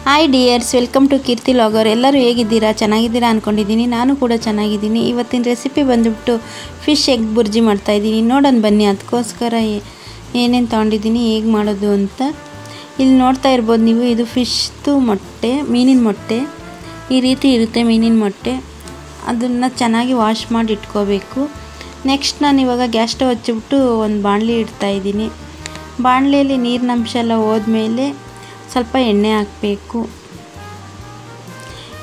Hi dears, welcome to Keerthi logger. ಎಲ್ಲರೂ ಹೇಗಿದ್ದೀರಾ? ಚೆನ್ನಾಗಿದ್ದೀರಾ ಅಂದ್ಕೊಂಡಿದ್ದೀನಿ. ನಾನು ಕೂಡ ಚೆನ್ನಾಗಿದ್ದೀನಿ. ಇವತ್ತಿನ ರೆಸಿಪಿ ಬಂದುಬಿಟ್ಟು ಫಿಶ್ ಎಗ್ ಬುರ್ಜಿ ಮಾಡ್ತಾಯಿದ್ದೀನಿ. ನೋಡೋಣ ಬನ್ನಿ. ಅದಕ್ಕೋಸ್ಕರ ಏನೇನು ತೊಗೊಂಡಿದ್ದೀನಿ, ಹೇಗೆ ಮಾಡೋದು ಅಂತ ಇಲ್ಲಿ ನೋಡ್ತಾ ಇರ್ಬೋದು ನೀವು. ಇದು ಫಿಶ್ದು ಮೊಟ್ಟೆ, ಮೀನಿನ ಮೊಟ್ಟೆ ಈ ರೀತಿ ಇರುತ್ತೆ. ಮೀನಿನ ಮೊಟ್ಟೆ ಅದನ್ನು ಚೆನ್ನಾಗಿ ವಾಶ್ ಮಾಡಿ ಇಟ್ಕೋಬೇಕು. ನೆಕ್ಸ್ಟ್ ನಾನು ಇವಾಗ ಗ್ಯಾಸ್ ಸ್ಟವ್ ಹಚ್ಚಿಬಿಟ್ಟು ಒಂದು ಬಾಣಲಿ ಇಡ್ತಾಯಿದ್ದೀನಿ. ಬಾಣಲಿಯಲ್ಲಿ ನೀರಿನ ಅಂಶ ಎಲ್ಲ ಹೋದ್ಮೇಲೆ ಸ್ವಲ್ಪ ಎಣ್ಣೆ ಹಾಕಬೇಕು.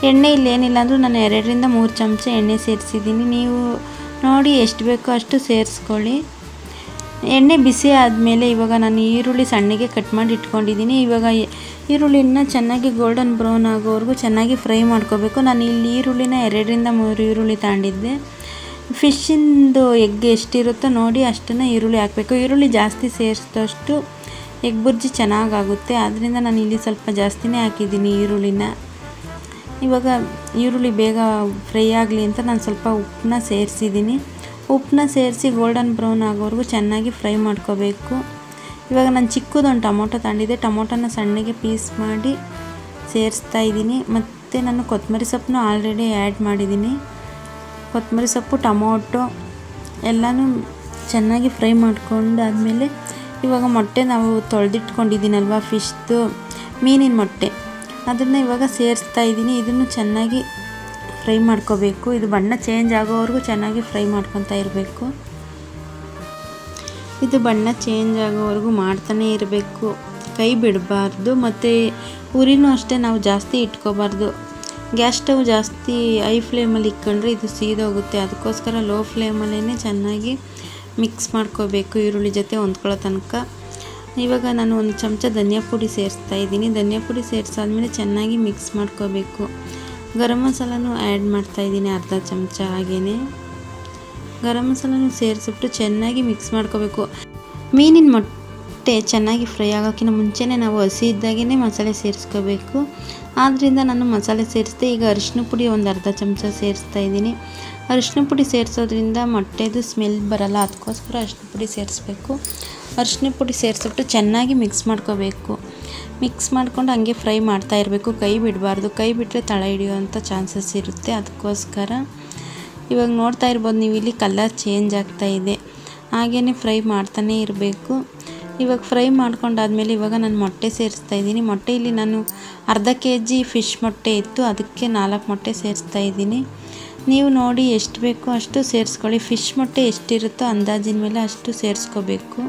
ಎಣ್ಣೆ ಇಲ್ಲೇನಿಲ್ಲ ಅಂದರೂ ನಾನು 2ರಿಂದ 3 ಚಮಚ ಎಣ್ಣೆ ಸೇರಿಸಿದ್ದೀನಿ. ನೀವು ನೋಡಿ ಎಷ್ಟು ಬೇಕೋ ಅಷ್ಟು ಸೇರಿಸ್ಕೊಳ್ಳಿ. ಎಣ್ಣೆ ಬಿಸಿ ಆದಮೇಲೆ ಇವಾಗ ನಾನು ಈರುಳ್ಳಿ ಸಣ್ಣಗೆ ಕಟ್ ಮಾಡಿ ಇಟ್ಕೊಂಡಿದ್ದೀನಿ. ಇವಾಗ ಈರುಳ್ಳಿನ ಚೆನ್ನಾಗಿ ಗೋಲ್ಡನ್ ಬ್ರೌನ್ ಆಗೋವರೆಗೂ ಚೆನ್ನಾಗಿ ಫ್ರೈ ಮಾಡ್ಕೋಬೇಕು. ನಾನು ಇಲ್ಲಿ ಈರುಳ್ಳಿನ 2ರಿಂದ 3 ಈರುಳ್ಳಿ ತಗೊಂಡಿದ್ದೆ. ಫಿಶ್ಶಿಂದು ಎಗ್ ಎಷ್ಟಿರುತ್ತೋ ನೋಡಿ ಅಷ್ಟನ್ನು ಈರುಳ್ಳಿ ಹಾಕಬೇಕು. ಈರುಳ್ಳಿ ಜಾಸ್ತಿ ಸೇರಿಸಿದಷ್ಟು ಎಗ್ ಬುರ್ಜಿ ಚೆನ್ನಾಗಾಗುತ್ತೆ. ಆದ್ದರಿಂದ ನಾನು ಇಲ್ಲಿ ಸ್ವಲ್ಪ ಜಾಸ್ತಿನೇ ಹಾಕಿದ್ದೀನಿ ಈರುಳ್ಳಿನ. ಇವಾಗ ಈರುಳ್ಳಿ ಬೇಗ ಫ್ರೈ ಆಗಲಿ ಅಂತ ನಾನು ಸ್ವಲ್ಪ ಉಪ್ಪನ್ನ ಸೇರಿಸಿದ್ದೀನಿ. ಉಪ್ಪನ್ನ ಸೇರಿಸಿ ಗೋಲ್ಡನ್ ಬ್ರೌನ್ ಆಗೋವರೆಗೂ ಚೆನ್ನಾಗಿ ಫ್ರೈ ಮಾಡ್ಕೋಬೇಕು. ಇವಾಗ ನಾನು ಚಿಕ್ಕದೊಂದು ಟೊಮೊಟೊ ತಗೊಂಡಿದ್ದೆ. ಟೊಮೊಟೊನ ಸಣ್ಣಗೆ ಪೀಸ್ ಮಾಡಿ ಸೇರಿಸ್ತಾ ಇದ್ದೀನಿ. ಮತ್ತು ನಾನು ಕೊತ್ತಂಬರಿ ಸೊಪ್ಪನ್ನು ಆಲ್ರೆಡಿ ಆ್ಯಡ್ ಮಾಡಿದ್ದೀನಿ. ಕೊತ್ತಂಬರಿ ಸೊಪ್ಪು, ಟೊಮೊಟೊ ಎಲ್ಲನೂ ಚೆನ್ನಾಗಿ ಫ್ರೈ ಮಾಡ್ಕೊಂಡಾದಮೇಲೆ ಇವಾಗ ಮೊಟ್ಟೆ ನಾವು ತೊಳೆದಿಟ್ಕೊಂಡಿದ್ದೀನಲ್ವ, ಫಿಶ್ದು ಮೀನಿನ ಮೊಟ್ಟೆ, ಅದನ್ನು ಇವಾಗ ಸೇರಿಸ್ತಾ ಇದ್ದೀನಿ. ಇದನ್ನು ಚೆನ್ನಾಗಿ ಫ್ರೈ ಮಾಡ್ಕೋಬೇಕು. ಇದು ಬಣ್ಣ ಚೇಂಜ್ ಆಗೋವರೆಗೂ ಚೆನ್ನಾಗಿ ಫ್ರೈ ಮಾಡ್ಕೊತಾ ಇರಬೇಕು. ಇದು ಬಣ್ಣ ಚೇಂಜ್ ಆಗೋವರೆಗೂ ಮಾಡ್ತಾನೇ ಇರಬೇಕು, ಕೈ ಬಿಡಬಾರ್ದು. ಮತ್ತು ಉರಿನೂ ಅಷ್ಟೇ ನಾವು ಜಾಸ್ತಿ ಇಟ್ಕೋಬಾರ್ದು. ಗ್ಯಾಸ್ ಸ್ಟವ್ ಜಾಸ್ತಿ ಹೈ ಫ್ಲೇಮಲ್ಲಿ ಇಟ್ಕೊಂಡ್ರೆ ಇದು ಸೀದೋಗುತ್ತೆ. ಅದಕ್ಕೋಸ್ಕರ ಲೋ ಫ್ಲೇಮಲ್ಲೇ ಚೆನ್ನಾಗಿ ಮಿಕ್ಸ್ ಮಾಡ್ಕೋಬೇಕು ಈರುಳ್ಳಿ ಜೊತೆ ಹೊಂದ್ಕೊಳ್ಳೋ ತನಕ. ಇವಾಗ ನಾನು 1 ಚಮಚ ಧನಿಯಾ ಪುಡಿ ಸೇರಿಸ್ತಾ ಇದ್ದೀನಿ. ಧನಿಯಾ ಪುಡಿ ಸೇರಿಸಾದ್ಮೇಲೆ ಚೆನ್ನಾಗಿ ಮಿಕ್ಸ್ ಮಾಡ್ಕೋಬೇಕು. ಗರಂ ಮಸಾಲನೂ ಆ್ಯಡ್ ಮಾಡ್ತಾಯಿದ್ದೀನಿ, ಅರ್ಧ ಚಮಚ. ಹಾಗೆಯೇ ಗರಂ ಮಸಾಲನೂ ಸೇರಿಸ್ಬಿಟ್ಟು ಚೆನ್ನಾಗಿ ಮಿಕ್ಸ್ ಮಾಡ್ಕೋಬೇಕು. ಮೀನಿನ ಮೊಟ್ಟೆ ಚೆನ್ನಾಗಿ ಫ್ರೈ ಆಗೋಕ್ಕಿಂತ ಮುಂಚೆನೇ ನಾವು ಹಸಿ ಇದ್ದಾಗೇ ಮಸಾಲೆ ಸೇರಿಸ್ಕೋಬೇಕು. ಆದ್ದರಿಂದ ನಾನು ಮಸಾಲೆ ಸೇರಿಸಿದೆ. ಈಗ ಅರಿಶಿನ ಪುಡಿ ಒಂದು ಅರ್ಧ ಚಮಚ ಸೇರಿಸ್ತಾ ಇದ್ದೀನಿ. ಅರಿಶಿನ ಪುಡಿ ಸೇರಿಸೋದ್ರಿಂದ ಮೊಟ್ಟೆದು ಸ್ಮೆಲ್ ಬರಲ್ಲ, ಅದಕ್ಕೋಸ್ಕರ ಅರಿಶಿನ ಪುಡಿ ಸೇರಿಸ್ಬೇಕು. ಅರಿಶಿನ ಪುಡಿ ಸೇರಿಸ್ಬಿಟ್ಟು ಚೆನ್ನಾಗಿ ಮಿಕ್ಸ್ ಮಾಡ್ಕೋಬೇಕು. ಮಿಕ್ಸ್ ಮಾಡ್ಕೊಂಡು ಹಂಗೆ ಫ್ರೈ ಮಾಡ್ತಾ ಇರಬೇಕು, ಕೈ ಬಿಡಬಾರ್ದು. ಕೈ ಬಿಟ್ಟರೆ ತಳ ಹಿಡಿಯುವಂಥ ಚಾನ್ಸಸ್ ಇರುತ್ತೆ. ಅದಕ್ಕೋಸ್ಕರ ಇವಾಗ ನೋಡ್ತಾ ಇರ್ಬೋದು ನೀವು, ಇಲ್ಲಿ ಕಲರ್ ಚೇಂಜ್ ಆಗ್ತಾಯಿದೆ. ಹಾಗೇ ಫ್ರೈ ಮಾಡ್ತಾನೇ ಇರಬೇಕು. ಇವಾಗ ಫ್ರೈ ಮಾಡ್ಕೊಂಡಾದ್ಮೇಲೆ ಇವಾಗ ನಾನು ಮೊಟ್ಟೆ ಸೇರಿಸ್ತಾ ಇದ್ದೀನಿ. ಮೊಟ್ಟೆ ಇಲ್ಲಿ ನಾನು ಅರ್ಧ kg ಫಿಶ್ ಮೊಟ್ಟೆ ಇತ್ತು, ಅದಕ್ಕೆ 4 ಮೊಟ್ಟೆ ಸೇರಿಸ್ತಾ ಇದ್ದೀನಿ. ನೀವು ನೋಡಿ ಎಷ್ಟು ಬೇಕೋ ಅಷ್ಟು ಸೇರಿಸ್ಕೊಳ್ಳಿ. ಫಿಶ್ ಮೊಟ್ಟೆ ಎಷ್ಟಿರುತ್ತೋ ಅಂದಾಜಿನ ಮೇಲೆ ಅಷ್ಟು ಸೇರಿಸ್ಕೋಬೇಕು.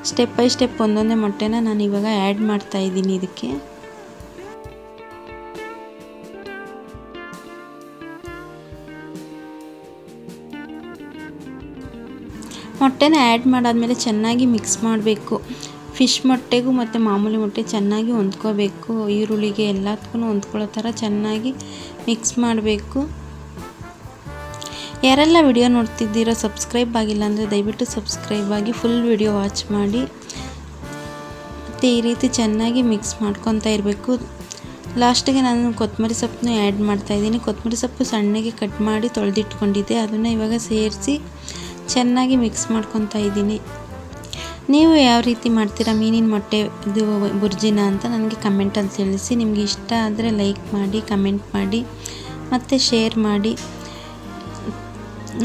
ಸ್ಟೆಪ್ ಬೈ ಸ್ಟೆಪ್ ಒಂದೊಂದೇ ಮೊಟ್ಟೆನ ನಾನು ಇವಾಗ ಆ್ಯಡ್ ಮಾಡ್ತಾ ಇದ್ದೀನಿ ಇದಕ್ಕೆ. ಮೊಟ್ಟೆನ ಆ್ಯಡ್ ಮಾಡಾದ್ಮೇಲೆ ಚೆನ್ನಾಗಿ ಮಿಕ್ಸ್ ಮಾಡಬೇಕು. ಫಿಶ್ ಮೊಟ್ಟೆಗೂ ಮತ್ತು ಮಾಮೂಲಿ ಮೊಟ್ಟೆ ಚೆನ್ನಾಗಿ ಹೊಂದ್ಕೋಬೇಕು. ಈರುಳ್ಳಿಗೆ ಎಲ್ಲದಕ್ಕೂ ಹೊಂದ್ಕೊಳ್ಳೋ ಥರ ಚೆನ್ನಾಗಿ ಮಿಕ್ಸ್ ಮಾಡಬೇಕು. ಯಾರೆಲ್ಲ ವಿಡಿಯೋ ನೋಡ್ತಿದ್ದೀರೋ ಸಬ್ಸ್ಕ್ರೈಬ್ ಆಗಿಲ್ಲ ಅಂದರೆ ದಯವಿಟ್ಟು ಸಬ್ಸ್ಕ್ರೈಬ್ ಆಗಿ ಫುಲ್ ವಿಡಿಯೋ ವಾಚ್ ಮಾಡಿ. ಮತ್ತು ಈ ರೀತಿ ಚೆನ್ನಾಗಿ ಮಿಕ್ಸ್ ಮಾಡ್ಕೊತಾ ಇರಬೇಕು. ಲಾಸ್ಟಿಗೆ ನಾನು ಕೊತ್ತಂಬರಿ ಸೊಪ್ಪನ್ನು ಆ್ಯಡ್ ಮಾಡ್ತಾಯಿದ್ದೀನಿ. ಕೊತ್ತಂಬರಿ ಸೊಪ್ಪು ಸಣ್ಣಗೆ ಕಟ್ ಮಾಡಿ ತೊಳೆದಿಟ್ಕೊಂಡಿದ್ದೆ, ಅದನ್ನು ಇವಾಗ ಸೇರಿಸಿ ಚೆನ್ನಾಗಿ ಮಿಕ್ಸ್ ಮಾಡ್ಕೊತಾ ಇದ್ದೀನಿ. ನೀವು ಯಾವ ರೀತಿ ಮಾಡ್ತೀರಾ ಮೀನಿನ ಮೊಟ್ಟೆ ಇದು ಬುರ್ಜಿನ ಅಂತ ನನಗೆ ಕಮೆಂಟಲ್ಲಿ ತಿಳಿಸಿ. ನಿಮಗೆ ಇಷ್ಟ ಆದರೆ ಲೈಕ್ ಮಾಡಿ, ಕಮೆಂಟ್ ಮಾಡಿ ಮತ್ತು ಶೇರ್ ಮಾಡಿ.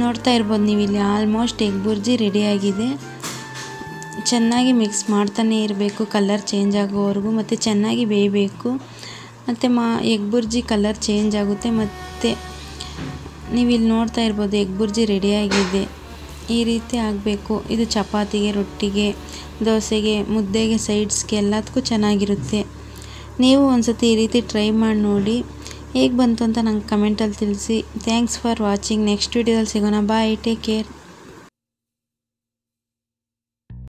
ನೋಡ್ತಾ ಇರ್ಬೋದು ನೀವು, ಇಲ್ಲಿ ಆಲ್ಮೋಸ್ಟ್ ಎಗ್ ಬುರ್ಜಿ ರೆಡಿಯಾಗಿದೆ. ಚೆನ್ನಾಗಿ ಮಿಕ್ಸ್ ಮಾಡ್ತಾನೇ ಇರಬೇಕು, ಕಲರ್ ಚೇಂಜ್ ಆಗೋವರೆಗೂ. ಮತ್ತು ಚೆನ್ನಾಗಿ ಬೇಯಬೇಕು. ಮತ್ತು ಎಗ್ ಬುರ್ಜಿ ಕಲರ್ ಚೇಂಜ್ ಆಗುತ್ತೆ. ಮತ್ತು ನೀವು ಇಲ್ಲಿ ನೋಡ್ತಾ ಇರ್ಬೋದು ಎಗ್ ಬುರ್ಜಿ ರೆಡಿಯಾಗಿದೆ. ಈ ರೀತಿ ಆಗಬೇಕು. ಇದು ಚಪಾತಿಗೆ, ರೊಟ್ಟಿಗೆ, ದೋಸೆಗೆ, ಮುದ್ದೆಗೆ, ಸೈಡ್ಸ್ಗೆ ಎಲ್ಲದಕ್ಕೂ ಚೆನ್ನಾಗಿರುತ್ತೆ. ನೀವು ಒಂದ್ಸತಿ ಈ ರೀತಿ ಟ್ರೈ ಮಾಡಿ ನೋಡಿ. ಹೇಗೆ ಬಂತು ಅಂತ ನಂಗೆ ಕಮೆಂಟಲ್ಲಿ ತಿಳಿಸಿ. Thanks for watching. ನೆಕ್ಸ್ಟ್ ವೀಡಿಯೋದಲ್ಲಿ ಸಿಗೋಣ. ಬಾಯ್, ಟೇಕ್ ಕೇರ್.